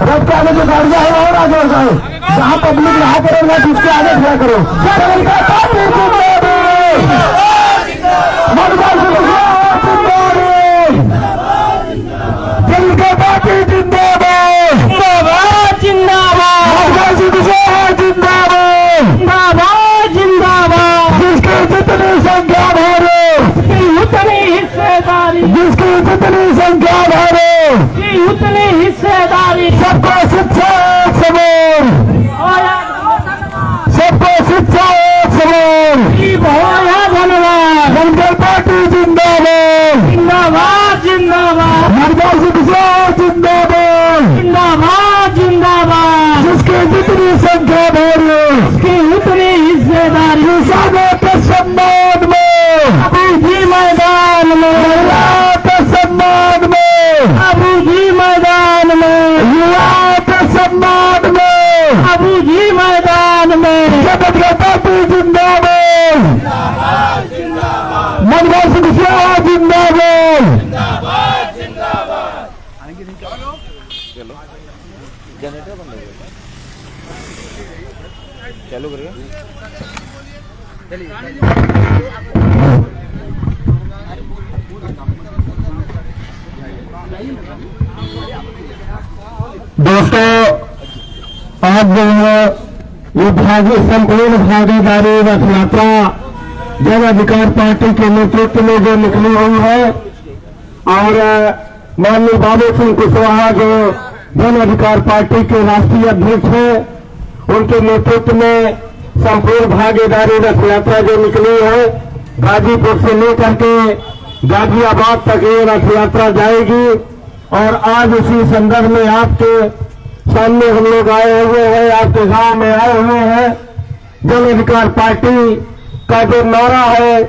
रथ के आगे जो गाड़ियां है और आगे हो जाए, जहाँ पब्लिक रहा करेगा जिसके आगे खड़ा करो। जिसकी जितनी संख्या भरो उतनी हिस्सेदारी, सबको शिक्षा एक समान, सबको शिक्षा एक समान। जनता पार्टी जिंदाबाद, जिंदाबाद जिंदाबाद, नवजोत सिंह जिंदाबाद, जिंदाबाद जिंदाबाद। जिसकी जितनी संख्या भरो उसकी उतनी हिस्सेदारी, किसानों के सम्मान में अभी भी मैदान में, सम्मान में अबू जी मैदान में, युवा के सम्मान में अबू जी मैदान में। जनता पार्टी जिंदाबाद, मनमोहन सिंह जिंदाबाद, जनरेटर बंद हो गया, चालू करिए। दोस्तों, आज जो है ये संपूर्ण भागीदारी रथ यात्रा जन अधिकार पार्टी के नेतृत्व में जो निकली हुई है और माननीय बाबू सिंह कुशवाहा जो जन अधिकार पार्टी के राष्ट्रीय अध्यक्ष हैं, उनके नेतृत्व में संपूर्ण भागीदारी रथ यात्रा जो निकली है, गाजीपुर से लेकर के गाजियाबाद तक ये रथ यात्रा जाएगी। और आज इसी संदर्भ में आपके सामने हम लोग आए हुए हैं, आपके गांव में आए हुए हैं। जन अधिकार पार्टी का जो नारा है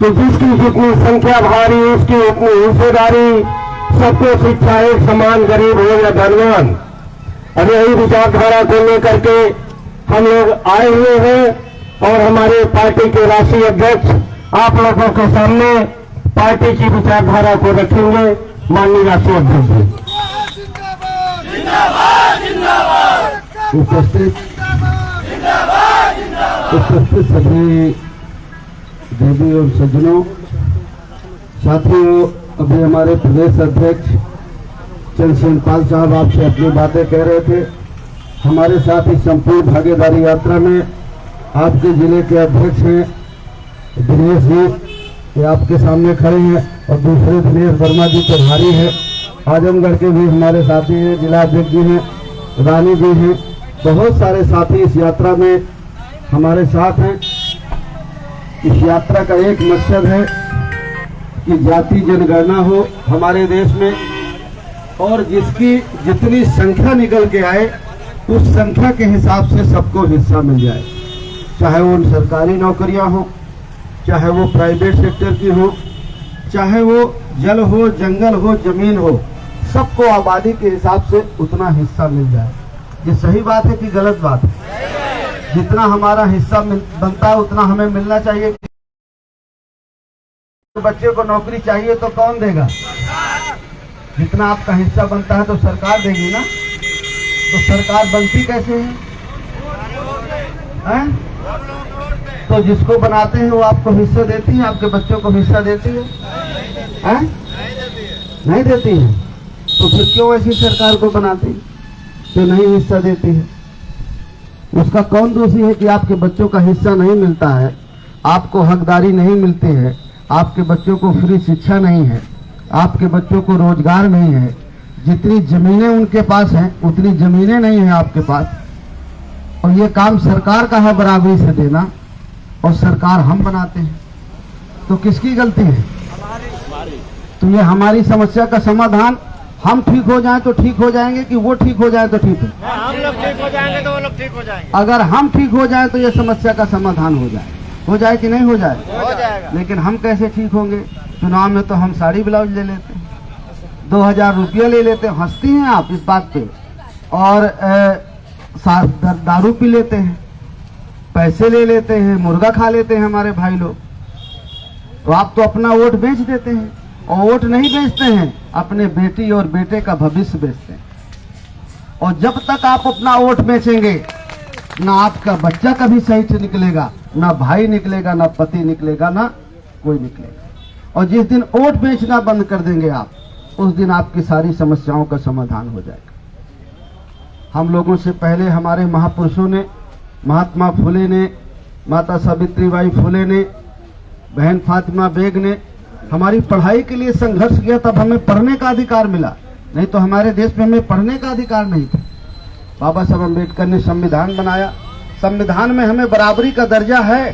कि जिसकी जितनी संख्या भारी उसकी उतनी हिस्सेदारी, सबको शिक्षा एक समान, गरीब हो या धनवान। अब यही विचारधारा को लेकर के हम लोग आए हुए हैं और हमारे पार्टी के राष्ट्रीय अध्यक्ष आप लोगों के सामने पार्टी की विचारधारा को रखेंगे। माननीय राष्ट्रीय अध्यक्ष उपस्थित सभी देवी और सज्जनों, साथियों, अभी हमारे प्रदेश अध्यक्ष चंद्रशेखर पाल साहब आपसे अपनी बातें कह रहे थे। हमारे साथ इस संपूर्ण भागीदारी यात्रा में आपके जिले के अध्यक्ष हैं दिनेश जी, ये आपके सामने खड़े हैं, और दूसरे दिनेश वर्मा जी के भारी है। आजमगढ़ के भी हमारे साथी हैं, जिला अध्यक्ष जी हैं, रानी जी हैं, बहुत सारे साथी इस यात्रा में हमारे साथ हैं। इस यात्रा का एक मकसद है कि जाति जनगणना हो हमारे देश में, और जिसकी जितनी संख्या निकल के आए उस संख्या के हिसाब से सबको हिस्सा मिल जाए, चाहे वो सरकारी नौकरियां हो, चाहे वो प्राइवेट सेक्टर की हो, चाहे वो जल हो, जंगल हो, जमीन हो, सबको आबादी के हिसाब से उतना हिस्सा मिल जाए। ये सही बात है कि गलत बात है? जितना हमारा हिस्सा बनता है उतना हमें मिलना चाहिए। तो बच्चे को नौकरी चाहिए तो कौन देगा? जितना आपका हिस्सा बनता है तो सरकार देगी ना। तो सरकार बनती कैसे है? तो जिसको बनाते हैं वो आपको हिस्सा देती है, आपके बच्चों को हिस्सा देती है? नहीं देती है। तो फिर क्यों ऐसी सरकार को बनाती तो नहीं हिस्सा देती है? उसका कौन दोषी है कि आपके बच्चों का हिस्सा नहीं मिलता है, आपको हकदारी नहीं मिलती है, आपके बच्चों को फ्री शिक्षा नहीं है, आपके बच्चों को रोजगार नहीं है, जितनी जमीनें उनके पास हैं उतनी जमीनें नहीं हैं आपके पास। और ये काम सरकार का है बराबरी से देना, और सरकार हम बनाते हैं, तो किसकी गलती है? तो ये हमारी समस्या का समाधान हम ठीक हो जाएं तो ठीक हो जाएंगे कि वो ठीक हो जाए तो ठीक है? हम लोग ठीक हो जाएंगे तो वो लोग ठीक हो जाएंगे। अगर हम ठीक हो जाए तो ये समस्या का समाधान हो जाए कि नहीं हो जाए? हो जाएगा। लेकिन हम कैसे ठीक होंगे? चुनाव में तो हम साड़ी ब्लाउज ले लेते हैं, 2000 रुपया ले लेते हैं, हंसती हैं आप इस बात पे, और दारू पी लेते हैं, पैसे ले लेते हैं, मुर्गा खा लेते हैं हमारे भाई लोग। तो आप तो अपना वोट बेच देते हैं, और वोट नहीं बेचते हैं, अपने बेटी और बेटे का भविष्य बेचते हैं। और जब तक आप अपना वोट बेचेंगे, ना आपका बच्चा कभी सही से निकलेगा, ना भाई निकलेगा, ना पति निकलेगा, ना कोई निकलेगा। और जिस दिन वोट बेचना बंद कर देंगे आप, उस दिन आपकी सारी समस्याओं का समाधान हो जाएगा। हम लोगों से पहले हमारे महापुरुषों ने, महात्मा फुले ने, माता सावित्रीबाई फुले ने, बहन फातिमा बेग ने हमारी पढ़ाई के लिए संघर्ष किया, तब हमें पढ़ने का अधिकार मिला, नहीं तो हमारे देश में हमें पढ़ने का अधिकार नहीं था। बाबा साहब अम्बेडकर ने संविधान बनाया, संविधान में हमें बराबरी का दर्जा है,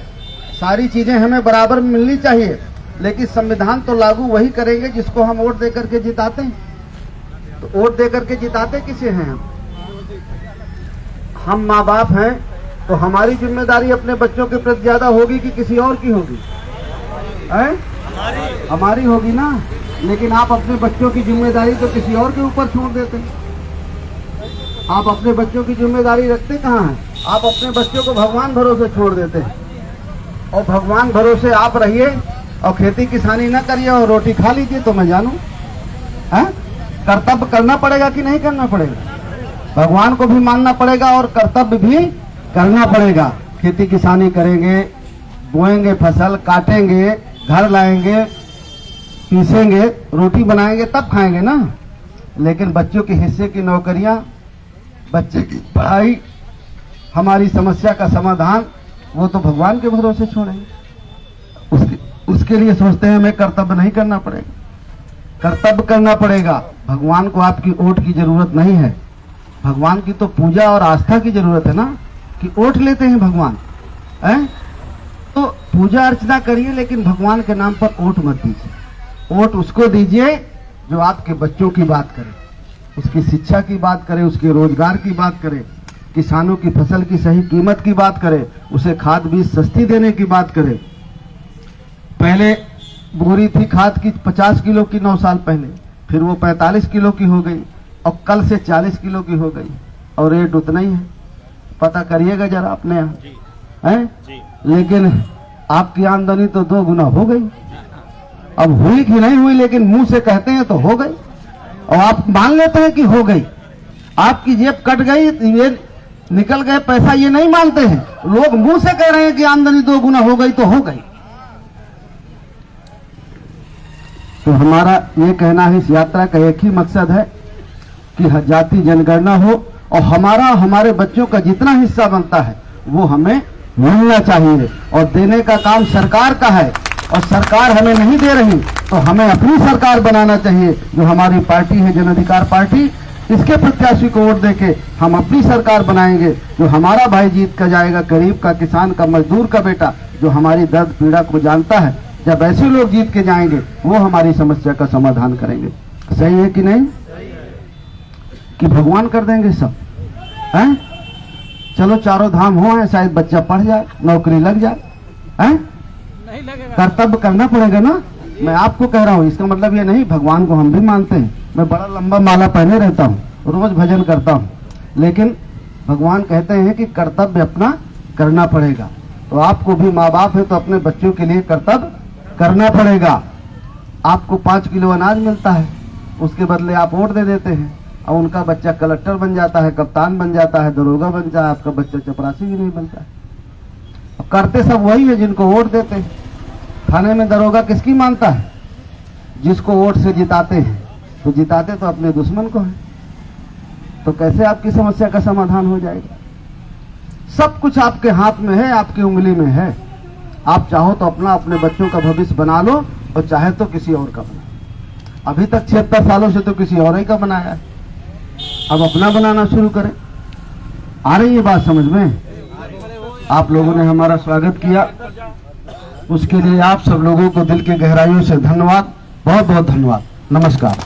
सारी चीजें हमें बराबर मिलनी चाहिए, लेकिन संविधान तो लागू वही करेंगे जिसको हम वोट देकर के जिताते हैं। तो वोट देकर के जिताते किसे हैं हम माँ बाप हैं, तो हमारी जिम्मेदारी अपने बच्चों के प्रति ज्यादा होगी कि किसी और की होगी? हमारी होगी ना। लेकिन आप अपने बच्चों की जिम्मेदारी तो किसी और के ऊपर छोड़ देते हैं। आप अपने बच्चों की जिम्मेदारी रखते कहाँ हैं? आप अपने बच्चों को भगवान भरोसे छोड़ देते हैं। और भगवान भरोसे आप रहिए और खेती किसानी न करिए और रोटी खा लीजिए, तो मैं जानूं कर्तव्य करना पड़ेगा कि नहीं करना पड़ेगा? भगवान को भी मानना पड़ेगा और कर्तव्य भी करना पड़ेगा। खेती किसानी करेंगे, बोएंगे फसल, काटेंगे, घर लाएंगे, पीसेंगे, रोटी बनाएंगे, तब खाएंगे ना। लेकिन बच्चों के हिस्से की नौकरियां, बच्चे की पढ़ाई, हमारी समस्या का समाधान, वो तो भगवान के भरोसे छोड़ेंगे। उसके लिए सोचते हैं हमें कर्तव्य नहीं करना पड़ेगा। कर्तव्य करना पड़ेगा। भगवान को आपकी वोट की जरूरत नहीं है, भगवान की तो पूजा और आस्था की जरूरत है ना, कि वोट लेते हैं भगवान तो पूजा अर्चना करिए, लेकिन भगवान के नाम पर वोट मत दीजिए। वोट उसको दीजिए जो आपके बच्चों की बात करे, उसकी शिक्षा की बात करे, उसके रोजगार की बात करे, किसानों की फसल की सही कीमत की बात करे, उसे खाद बीज सस्ती देने की बात करे। पहले बोरी थी खाद की 50 किलो की 9 साल पहले, फिर वो 45 किलो की हो गई और कल से 40 किलो की हो गई और रेट उतना ही है। पता करिएगा जरा अपने यहाँ हैं। लेकिन आपकी आमदनी तो 2 गुना हो गई। अब हुई कि नहीं हुई, लेकिन मुंह से कहते हैं तो हो गई और आप मान लेते हैं कि हो गई। आपकी जेब कट गई, ये निकल गए पैसा, ये नहीं मानते हैं लोग। मुंह से कह रहे हैं कि आमदनी 2 गुना हो गई तो हो गई। तो हमारा ये कहना है, इस यात्रा का एक ही मकसद है कि जाति जनगणना हो और हमारे बच्चों का जितना हिस्सा बनता है वो हमें मिलना चाहिए। और देने का काम सरकार का है और सरकार हमें नहीं दे रही, तो हमें अपनी सरकार बनाना चाहिए। जो हमारी पार्टी है जन अधिकार पार्टी, इसके प्रत्याशी को वोट देके हम अपनी सरकार बनाएंगे, जो हमारा भाई जीत कर जाएगा, गरीब का, किसान का, मजदूर का बेटा, जो हमारी दर्द पीड़ा को जानता है। जब ऐसे लोग जीत के जाएंगे, वो हमारी समस्या का समाधान करेंगे। सही है कि नहीं? कि भगवान कर देंगे सब हैं? चलो चारों धाम हो, शायद बच्चा पढ़ जाए, नौकरी लग जाए, हैं? नहीं लगेगा। कर्तव्य करना पड़ेगा ना। मैं आपको कह रहा हूँ, इसका मतलब ये नहीं, भगवान को हम भी मानते हैं। मैं बड़ा लंबा माला पहने रहता हूँ, रोज भजन करता हूँ, लेकिन भगवान कहते हैं कि कर्तव्य अपना करना पड़ेगा। तो आपको भी माँ बाप है तो अपने बच्चों के लिए कर्तव्य करना पड़ेगा। आपको 5 किलो अनाज मिलता है, उसके बदले आप वोट दे देते हैं और उनका बच्चा कलेक्टर बन जाता है, कप्तान बन जाता है, दरोगा बन जाता है, आपका बच्चा चपरासी भी नहीं बनता है। अब करते सब वही है जिनको वोट देते हैं। थाने में दरोगा किसकी मानता है? जिसको वोट से जिताते हैं। तो जिताते तो अपने दुश्मन को है। तो कैसे आपकी समस्या का समाधान हो जाएगा? सब कुछ आपके हाथ में है, आपकी उंगली में है। आप चाहो तो अपने बच्चों का भविष्य बना लो और चाहे तो किसी और का बना। अभी तक 76 सालों से तो किसी और ही का बनाया है, अब अपना बनाना शुरू करें। आ रही है बात समझ में? आप लोगों ने हमारा स्वागत किया, उसके लिए आप सब लोगों को दिल की गहराइयों से धन्यवाद, बहुत बहुत धन्यवाद। नमस्कार।